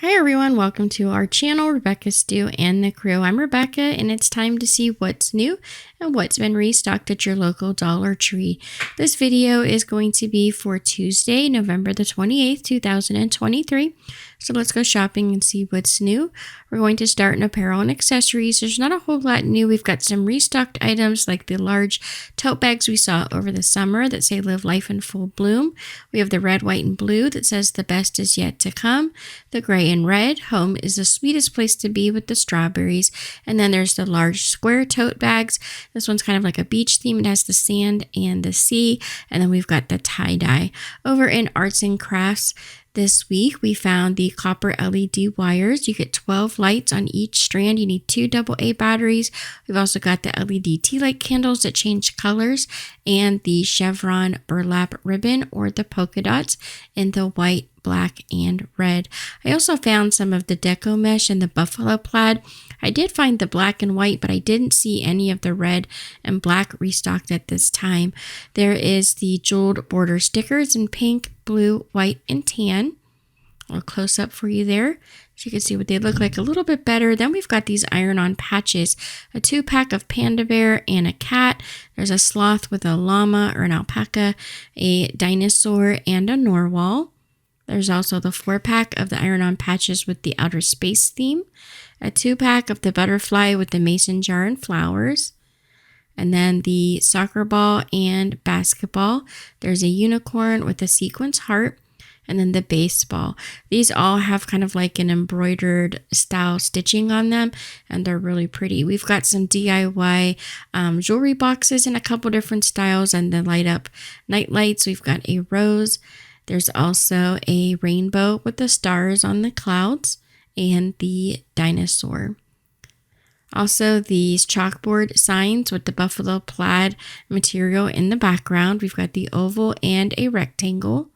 Hi everyone, welcome to our channel, Rebecca Stew and the crew. I'm Rebecca and it's time to see what's new and what's been restocked at your local Dollar Tree. This video is going to be for Tuesday, November the 28th, 2023. So let's go shopping and see what's new. We're going to start in apparel and accessories. There's not a whole lot new. We've got some restocked items like the large tote bags we saw over the summer that say live life in full bloom. We have the red, white, and blue that says the best is yet to come. The gray and red, home is the sweetest place to be with the strawberries. And then there's the large square tote bags. This one's kind of like a beach theme. It has the sand and the sea. And then we've got the tie-dye. Over in arts and crafts, this week, we found the copper LED wires. You get 12 lights on each strand. You need 2 AA batteries. We've also got the LED tea light candles that change colors and the chevron burlap ribbon or the polka dots in the white, black, and red. I also found some of the deco mesh and the buffalo plaid. I did find the black and white, but I didn't see any of the red and black restocked at this time. There is the jeweled border stickers in pink, blue, white, and tan. I'll close up for you there so you can see what they look like a little bit better. Then we've got these iron-on patches, a 2-pack of panda bear and a cat. There's a sloth with a llama or an alpaca, a dinosaur, and a narwhal. There's also the 4-pack of the iron-on patches with the outer space theme, a 2-pack of the butterfly with the mason jar and flowers, and then the soccer ball and basketball. There's a unicorn with a sequence heart, and then the baseball. These all have kind of like an embroidered style stitching on them, and they're really pretty. We've got some DIY jewelry boxes in a couple different styles, and the light up night lights. We've got a rose. There's also a rainbow with the stars on the clouds and the dinosaur. Also, these chalkboard signs with the buffalo plaid material in the background. We've got the oval and a rectangle.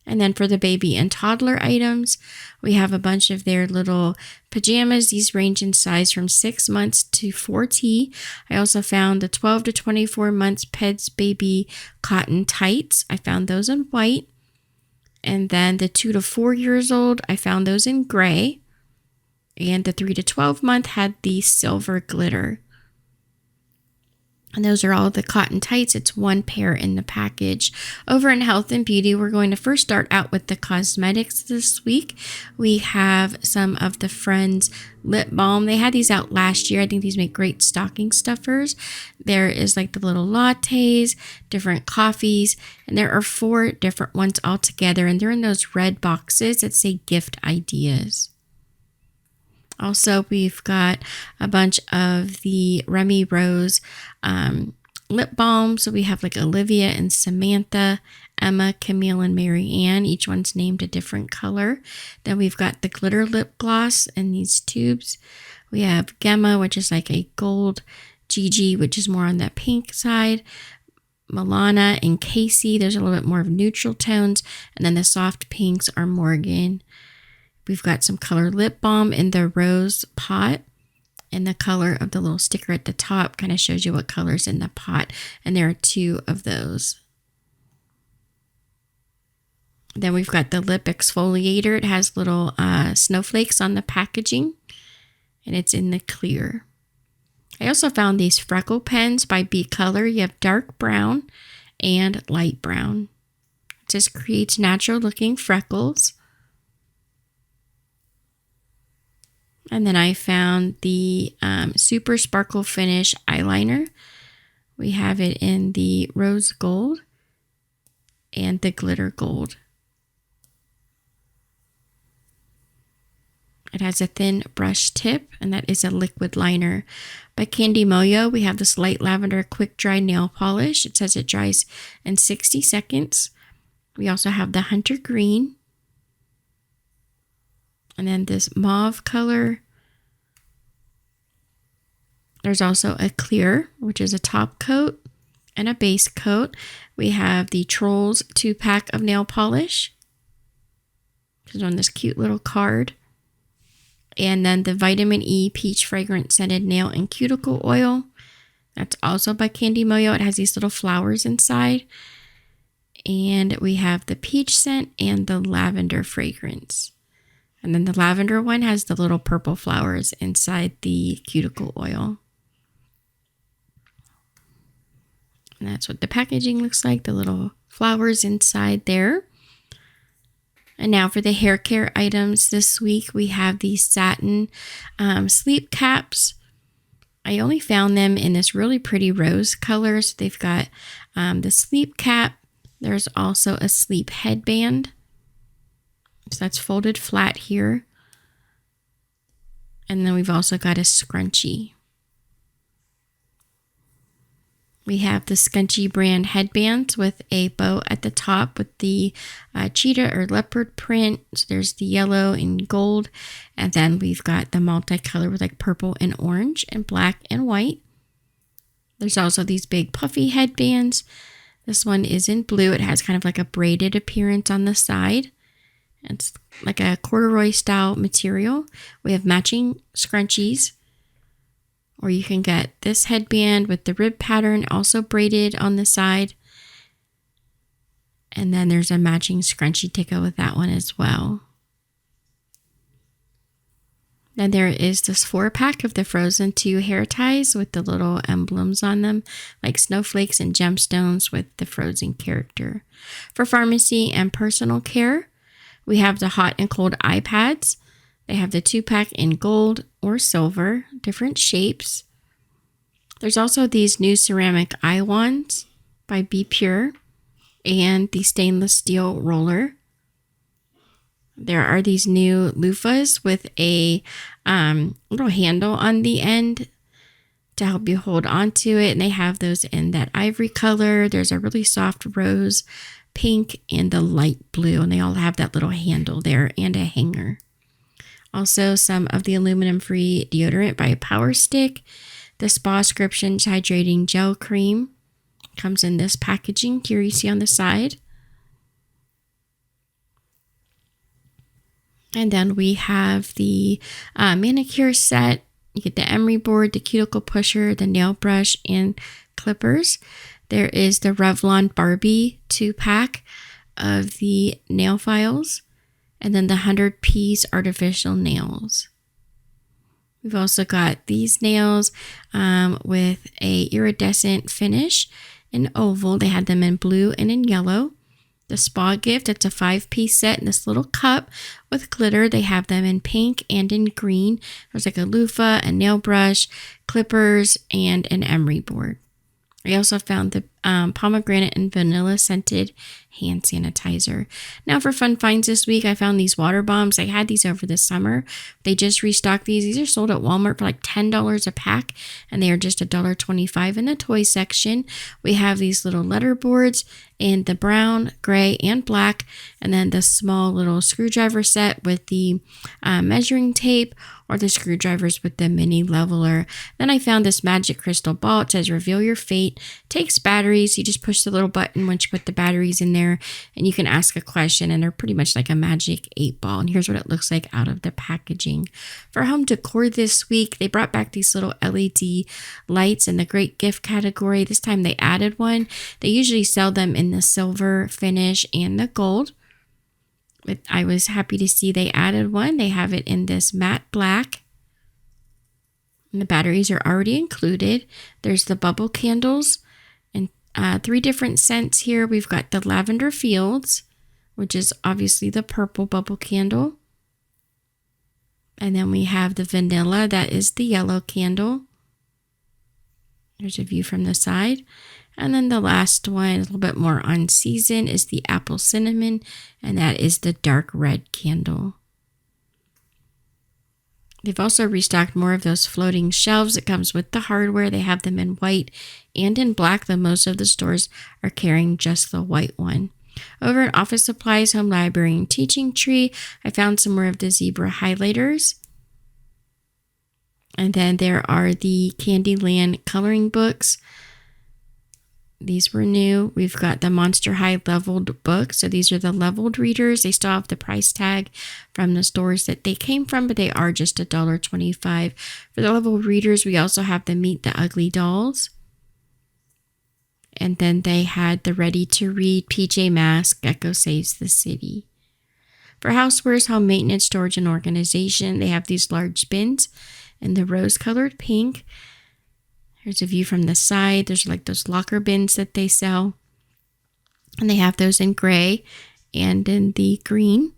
And then for the baby and toddler items, we have a bunch of their little pajamas. These range in size from 6 months to 4T. I also found the 12 to 24 months Peds baby cotton tights. I found those in white. And then the 2 to 4 years old, I found those in gray. And the 3 to 12 month had the silver glitter. And those are all the cotton tights. It's 1 pair in the package. Over in health and beauty, we're going to first start out with the cosmetics this week. We have some of the Friends lip balm. They had these out last year. I think these make great stocking stuffers. There is like the little lattes, different coffees, and there are 4 different ones all together. And they're in those red boxes that say gift ideas. Also, we've got a bunch of the Remy Rose lip balm. So we have like Olivia and Samantha, Emma, Camille, and Marianne. Each one's named a different color. Then we've got the glitter lip gloss in these tubes. We have Gemma, which is like a gold, Gigi, which is more on the pink side, Milana and Casey. There's a little bit more of neutral tones. And then the soft pinks are Morgan. We've got some color lip balm in the rose pot, and the color of the little sticker at the top kind of shows you what color's in the pot, and there are 2 of those. Then we've got the lip exfoliator. It has little snowflakes on the packaging, and it's in the clear. I also found these freckle pens by B Color. You have dark brown and light brown. It just creates natural looking freckles. And then I found the Super Sparkle Finish eyeliner. We have it in the rose gold and the glitter gold. It has a thin brush tip, and that is a liquid liner. By Candy Moyo, we have this light lavender quick dry nail polish. It says it dries in 60 seconds. We also have the Hunter Green. And then this mauve color. There's also a clear, which is a top coat and a base coat. We have the Trolls 2-pack of nail polish, which is on this cute little card. And then the Vitamin E Peach Fragrance Scented Nail and Cuticle Oil. That's also by Candy Moyo. It has these little flowers inside. And we have the peach scent and the lavender fragrance. And then the lavender one has the little purple flowers inside the cuticle oil. And that's what the packaging looks like, the little flowers inside there. And now for the hair care items this week, we have these satin sleep caps. I only found them in this really pretty rose color. So they've got the sleep cap. There's also a sleep headband. So that's folded flat here. And then we've also got a scrunchie. We have the Scunchie brand headbands with a bow at the top with the cheetah or leopard print. So there's the yellow and gold. And then we've got the multicolor with like purple and orange and black and white. There's also these big puffy headbands. This one is in blue. It has kind of like a braided appearance on the side. It's like a corduroy style material. We have matching scrunchies. Or you can get this headband with the rib pattern also braided on the side. And then there's a matching scrunchie to go with that one as well. Then there is this 4-pack of the Frozen 2 hair ties with the little emblems on them, like snowflakes and gemstones with the Frozen character. For pharmacy and personal care, we have the hot and cold eye pads. They have the 2-pack in gold or silver, different shapes. There's also these new ceramic eye wands by Be Pure and the stainless steel roller. There are these new loofahs with a little handle on the end to help you hold onto it. And they have those in that ivory color. There's a really soft rose, pink, and the light blue. And they all have that little handle there and a hanger. Also, some of the aluminum-free deodorant by Power Stick. The Spa-scription hydrating gel cream comes in this packaging. Here you see on the side. And then we have the manicure set. You get the emery board, the cuticle pusher, the nail brush, and clippers. There is the Revlon Barbie 2-pack of the nail files. And then the 100-piece artificial nails. We've also got these nails with a iridescent finish in oval. They had them in blue and in yellow. The Spa Gift, it's a 5-piece set in this little cup with glitter. They have them in pink and in green. There's like a loofah, a nail brush, clippers, and an emery board. I also found the pomegranate and vanilla scented hand sanitizer. Now for fun finds this week, I found these water bombs. I had these over the summer. They just restocked these. These are sold at Walmart for like $10 a pack, and they are just $1.25 in the toy section. We have these little letter boards in the brown, gray, and black, and then the small little screwdriver set with the measuring tape, or the screwdrivers with the mini leveler. Then I found this magic crystal ball. It says reveal your fate. Takes batteries. You just push the little button once you put the batteries in there, and you can ask a question, and they're pretty much like a magic 8-ball. And here's what it looks like out of the packaging. For home decor this week, they brought back these little LED lights in the great gift category. This time they added one. They usually sell them in the silver finish and the gold. But I was happy to see they added one. They have it in this matte black. And the batteries are already included. There's the bubble candles and 3 different scents here. We've got the Lavender Fields, which is obviously the purple bubble candle. And then we have the vanilla, that is the yellow candle. There's a view from the side. And then the last one, a little bit more on season, is the apple cinnamon, and that is the dark red candle. They've also restocked more of those floating shelves. It comes with the hardware. They have them in white and in black, though most of the stores are carrying just the white one. Over at Office Supplies, Home Library, and Teaching Tree, I found some more of the zebra highlighters. And then there are the Candyland coloring books. These were new. We've got the Monster High leveled books. So these are the leveled readers. They still have the price tag from the stores that they came from, but they are just $1.25. For the leveled readers, we also have the Meet the Ugly Dolls. And then they had the Ready to Read PJ Masks, Gecko Saves the City. For housewares, home maintenance, storage, and organization, they have these large bins in the rose-colored pink. Here's a view from the side. There's like those locker bins that they sell. And they have those in gray and in the green.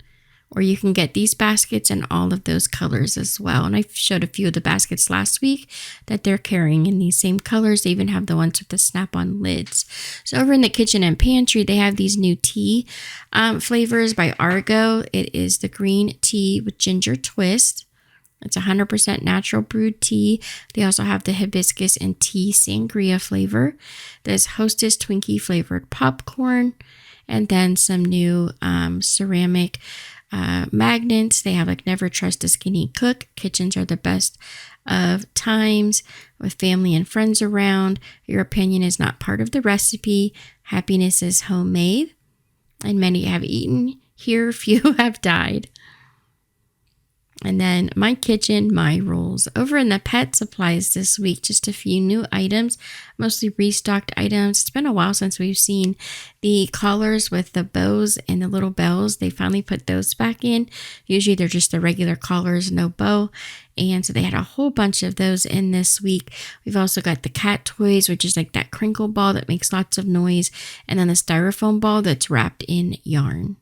Or you can get these baskets in all of those colors as well. And I showed a few of the baskets last week that they're carrying in these same colors. They even have the ones with the snap-on lids. So over in the kitchen and pantry, they have these new tea flavors by Argo. It is the green tea with ginger twist. It's 100% natural brewed tea. They also have the hibiscus and tea sangria flavor. There's Hostess Twinkie flavored popcorn. And then some new ceramic magnets. They have like never trust a skinny cook. Kitchens are the best of times with family and friends around. Your opinion is not part of the recipe. Happiness is homemade. And many have eaten. Here, few have died. And then my kitchen, my rules. Over in the pet supplies this week, just a few new items, mostly restocked items. It's been a while since we've seen the collars with the bows and the little bells. They finally put those back in. Usually they're just the regular collars, no bow. And so they had a whole bunch of those in this week. We've also got the cat toys, which is like that crinkle ball that makes lots of noise. And then the styrofoam ball that's wrapped in yarn.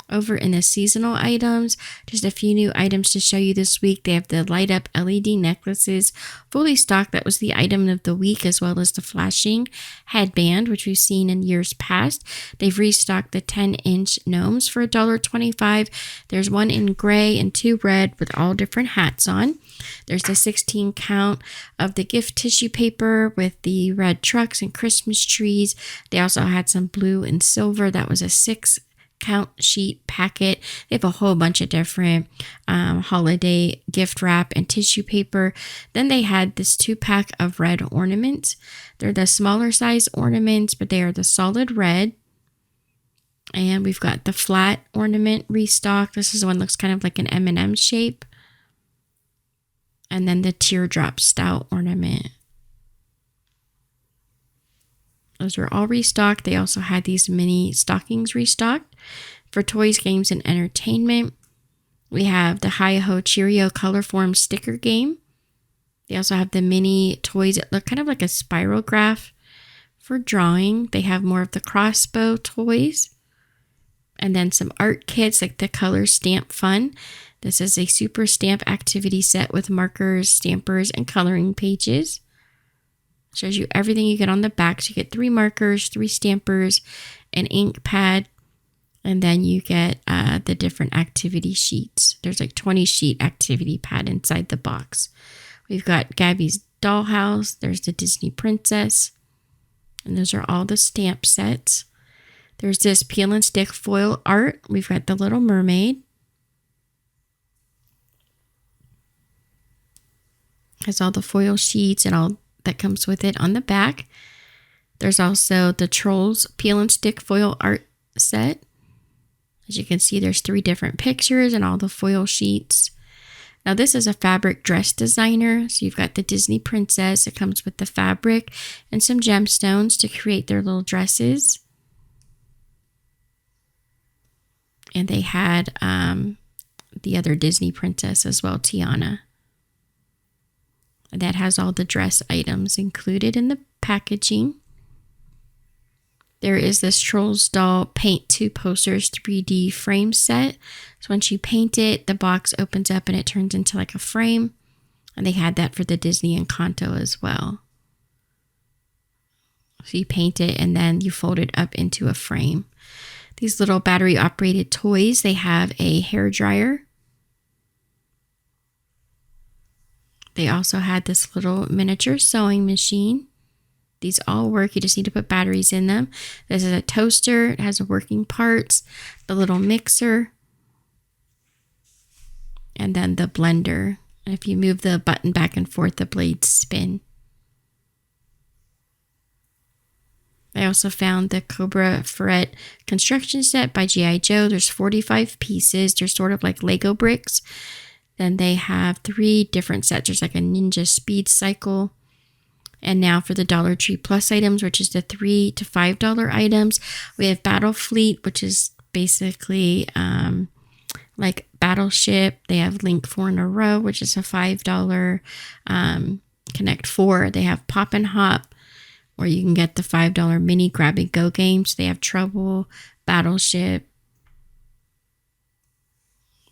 Over in the seasonal items, just a few new items to show you this week. They have the light up LED necklaces, fully stocked. That was the item of the week, as well as the flashing headband, which we've seen in years past. They've restocked the 10-inch gnomes for $1.25. There's one in gray and two red with all different hats on. There's the 16 count of the gift tissue paper with the red trucks and Christmas trees. They also had some blue and silver. That was a 6 count sheet packet. They have a whole bunch of different holiday gift wrap and tissue paper. Then they had this 2-pack of red ornaments. They're the smaller size ornaments, but they are the solid red. And we've got the flat ornament restock. This is one that looks kind of like an M&M shape. And then the teardrop stout ornament. Those were all restocked. They also had these mini stockings restocked for toys, games, and entertainment. We have the Hi-Ho Cheerio Colorform sticker game. They also have the mini toys that look kind of like a spiral graph for drawing. They have more of the crossbow toys. And then some art kits like the Color Stamp Fun. This is a super stamp activity set with markers, stampers, and coloring pages. Shows you everything you get on the back. So you get 3 markers, 3 stampers, an ink pad, and then you get the different activity sheets. There's like 20 sheet activity pad inside the box. We've got Gabby's Dollhouse. There's the Disney Princess. And those are all the stamp sets. There's this peel and stick foil art. We've got the Little Mermaid. Has all the foil sheets and all that comes with it on the back. There's also the Trolls peel and stick foil art set. As you can see, there's 3 different pictures and all the foil sheets. Now this is a fabric dress designer. So you've got the Disney Princess. It comes with the fabric and some gemstones to create their little dresses. And they had the other Disney princess as well, Tiana. That has all the dress items included in the packaging. There is this Trolls doll paint 2 posters 3D frame set. So once you paint it, the box opens up and it turns into like a frame. And they had that for the Disney Encanto as well. So you paint it and then you fold it up into a frame. These little battery operated toys, they have a hair dryer. They also had this little miniature sewing machine. These all work. You just need to put batteries in them. This is a toaster. It has working parts. The little mixer. And then the blender. And if you move the button back and forth, the blades spin. I also found the Cobra Ferret construction set by G.I. Joe. There's 45 pieces. They're sort of like Lego bricks. Then they have 3 different sets. There's like a Ninja Speed Cycle. And now for the Dollar Tree Plus items, which is the $3 to $5 items, we have Battle Fleet, which is basically like Battleship. They have Link 4 in a row, which is a $5. Connect 4. They have Pop and Hop, or you can get the $5 mini grab and go games. They have Trouble, Battleship.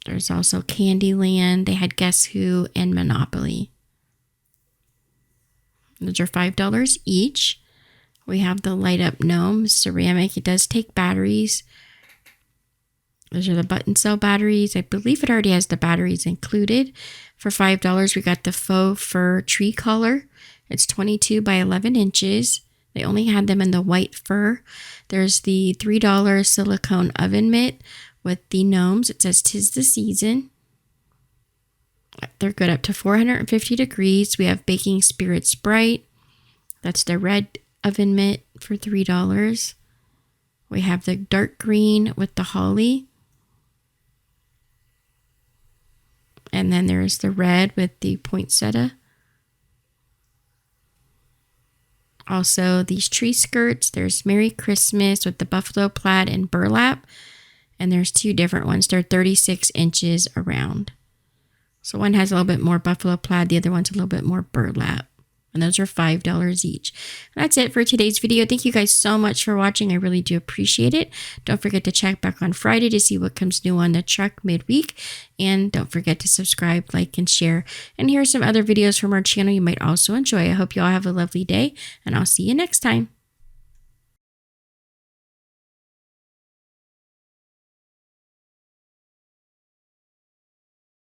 There's also Candyland. They had Guess Who and Monopoly. Those are $5 each. We have the light up gnome ceramic. It does take batteries. Those are the button cell batteries. I believe it already has the batteries included. For $5, we got the faux fur tree collar. It's 22 by 11 inches. They only had them in the white fur. There's the $3 silicone oven mitt with the gnomes. It says 'tis the season. They're good up to 450 degrees. We have Baking Spirit Sprite. That's the red oven mitt for $3. We have the dark green with the holly. And then there's the red with the poinsettia. Also, these tree skirts. There's Merry Christmas with the buffalo plaid and burlap. And there's two different ones. They're 36 inches around. So one has a little bit more buffalo plaid. The other one's a little bit more burlap. And those are $5 each. And that's it for today's video. Thank you guys so much for watching. I really do appreciate it. Don't forget to check back on Friday to see what comes new on the truck midweek. And don't forget to subscribe, like, and share. And here are some other videos from our channel you might also enjoy. I hope you all have a lovely day, and I'll see you next time.